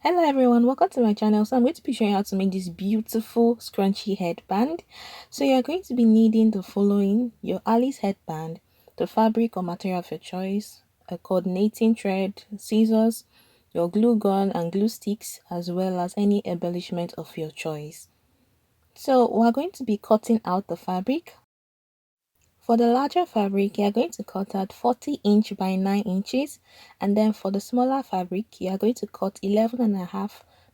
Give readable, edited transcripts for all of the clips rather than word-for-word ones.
Hello everyone, welcome to my channel. So I'm going to be showing you how to make this beautiful scrunchy headband. So you're going to be needing the following: your Alice headband, the fabric or material of your choice, a coordinating thread, scissors, your glue gun and glue sticks, as well as any embellishment of your choice. So we're going to be cutting out the fabric. For the larger fabric, you are going to cut out 40 inch by 9 inches, and then for the smaller fabric, you are going to cut 11.5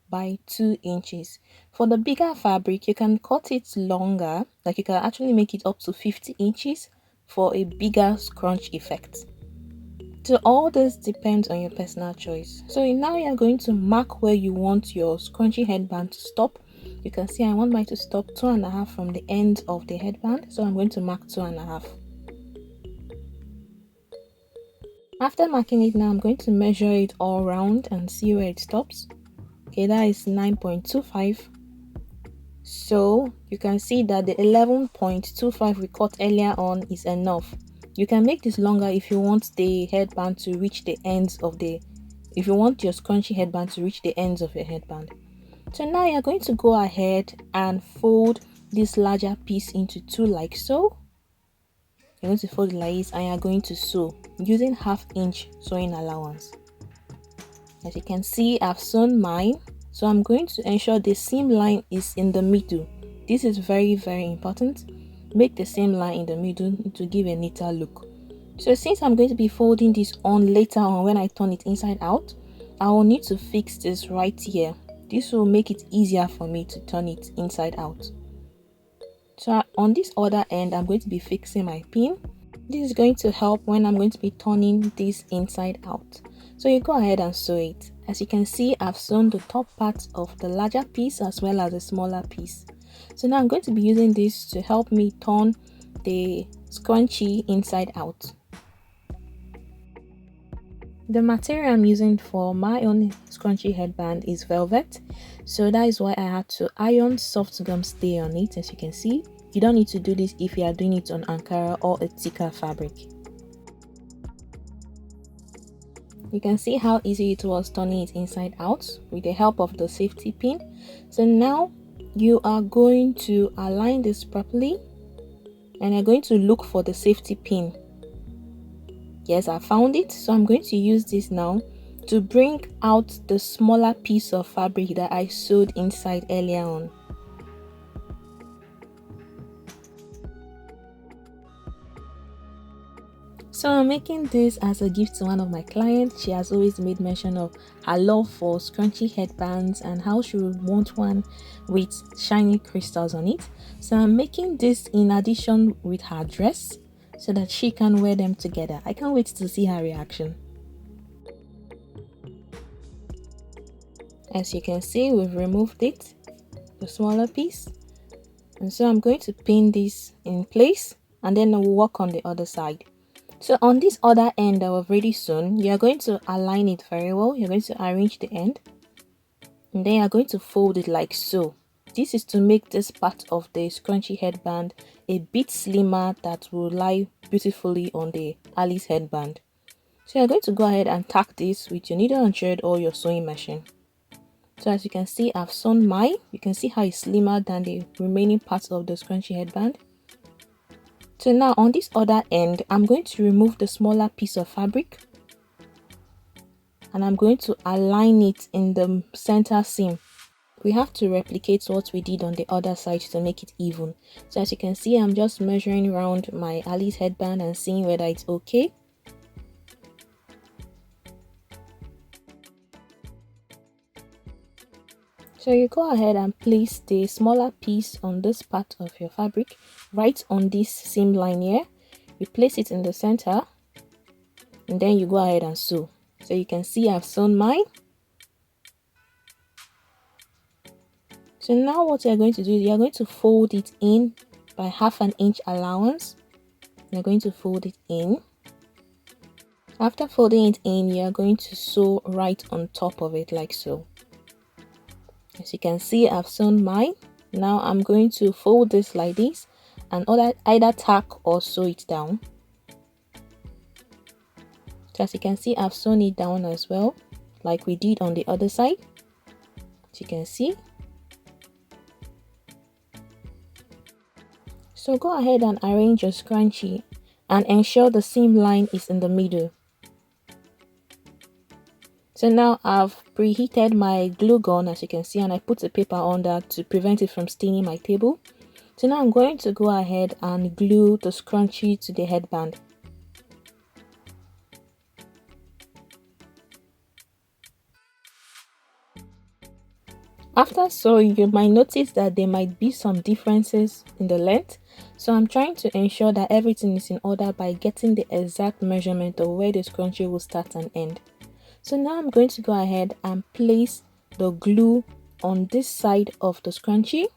by 2 inches. For the bigger fabric, you can cut it longer, like you can actually make it up to 50 inches for a bigger scrunch effect. So all this depends on your personal choice. So now you're going to mark where you want your scrunchy headband to stop. You can see I want mine to stop 2.5 from the end of the headband, so I'm going to mark 2.5. After marking it, now I'm going to measure it all round and see where it stops. Okay, that is 9.25. So you can see that the 11.25 we cut earlier on is enough. You can make this longer if you want the headband to reach the ends of if you want your scrunchy headband to reach the ends of your headband. So now you're going to go ahead and fold this larger piece into two like so. You're going to fold it like this and you're going to sew using 1/2 inch sewing allowance. As you can see, I've sewn mine, so I'm going to ensure the seam line is in the middle. This is very important. Make the seam line in the middle to give a neater look. So since I'm going to be folding this on later on when I turn it inside out, I will need to fix this right here. This will make it easier for me to turn it inside out. So on this other end, I'm going to be fixing my pin. This is going to help when I'm going to be turning this inside out. So you go ahead and sew it. As you can see, I've sewn the top part of the larger piece as well as the smaller piece. So now I'm going to be using this to help me turn the scrunchie inside out. The material I'm using for my own scrunchie headband is velvet, so that is why I had to iron soft gum stay on it. As you can see, you don't need to do this if you are doing it on Ankara or a thicker fabric. You can see how easy it was turning it inside out with the help of the safety pin. So now you are going to align this properly and you're going to look for the safety pin. Yes, I found it, so I'm going to use this now to bring out the smaller piece of fabric that I sewed inside earlier on. So I'm making this as a gift to one of my clients. She has always made mention of her love for scrunchy headbands and how she would want one with shiny crystals on it. So I'm making this in addition with her dress so that she can wear them together. I can't wait to see her reaction. As you can see, we've removed it, the smaller piece, and so I'm going to pin this in place and then we'll work on the other side. So on this other end that we've already sewn, you're going to align it very well. You're going to arrange the end and then you're going to fold it like so. This is to make this part of the scrunchy headband a bit slimmer that will lie beautifully on the Alice headband. So you're going to go ahead and tack this with your needle and thread or your sewing machine. So as you can see, I've sewn mine. You can see how it's slimmer than the remaining parts of the scrunchy headband. So now on this other end, I'm going to remove the smaller piece of fabric and I'm going to align it in the center seam. We have to replicate what we did on the other side to make it even. So as you can see, I'm just measuring around my Alice headband and seeing whether it's okay. So you go ahead and place the smaller piece on this part of your fabric, right on this seam line here. You place it in the center and then you go ahead and sew. So you can see I've sewn mine. So now what you're going to do is you're going to fold it in by 1/2 inch allowance. You're going to fold it in. After folding it in, you're going to sew right on top of it like so. As you can see, I've sewn mine. Now I'm going to fold this like this and either tack or sew it down. So as you can see, I've sewn it down as well, like we did on the other side. as you can see. So go ahead and arrange your scrunchie and ensure the seam line is in the middle. So now I've preheated my glue gun, as you can see, and I put a paper on that to prevent it from staining my table. So now I'm going to go ahead and glue the scrunchie to the headband. After sewing, you might notice that there might be some differences in the length. So I'm trying to ensure that everything is in order by getting the exact measurement of where the scrunchie will start and end. So now I'm going to go ahead and place the glue on this side of the scrunchie.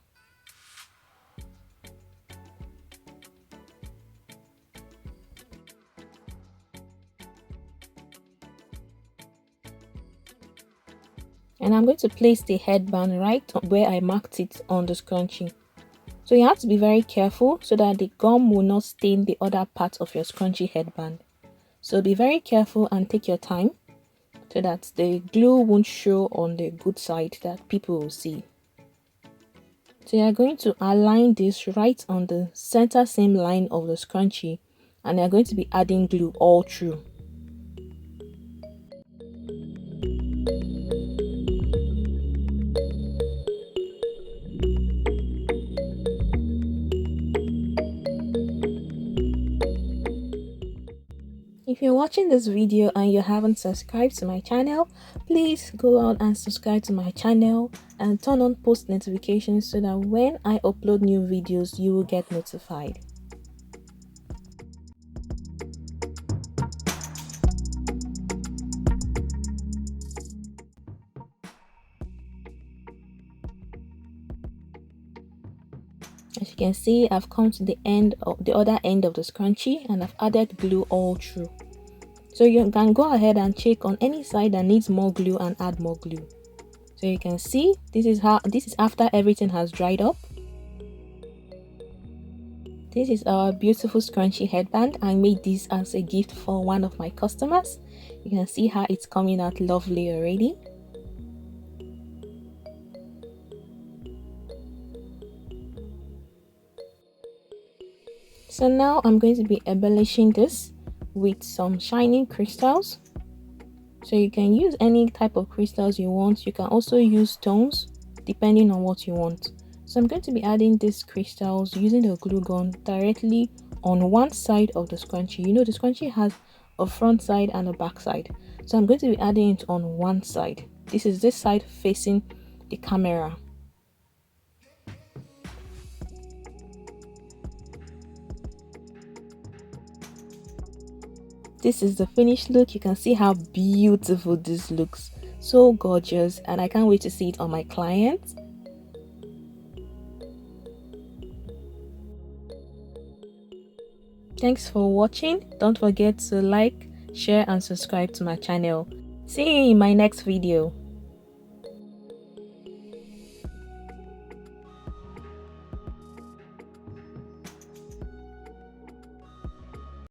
And I'm going to place the headband right where I marked it on the scrunchie. So you have to be very careful so that the gum will not stain the other part of your scrunchie headband. So be very careful and take your time so that the glue won't show on the good side that people will see. So you are going to align this right on the center seam line of the scrunchie, and you are going to be adding glue all through. If you're watching this video and you haven't subscribed to my channel, please go out and subscribe to my channel and turn on post notifications so that when I upload new videos, you will get notified. As you can see, I've come to the end of the other end of the scrunchie and I've added glue all through. So you can go ahead and check on any side that needs more glue and add more glue. So you can see this is after everything has dried up. This is our beautiful scrunchie headband. I made this as a gift for one of my customers. You can see how it's coming out lovely already. So now I'm going to be embellishing this with some shining crystals. So you can use any type of crystals you want. You can also use stones depending on what you want. So I'm going to be adding these crystals using the glue gun directly on one side of the scrunchie. You know the scrunchie has a front side and a back side. So I'm going to be adding it on one side. This is this side facing the camera. This is the finished look. You can see how beautiful this looks. So gorgeous, and I can't wait to see it on my clients. Thanks for watching. Don't forget to like, share and subscribe to my channel. See you in my next video.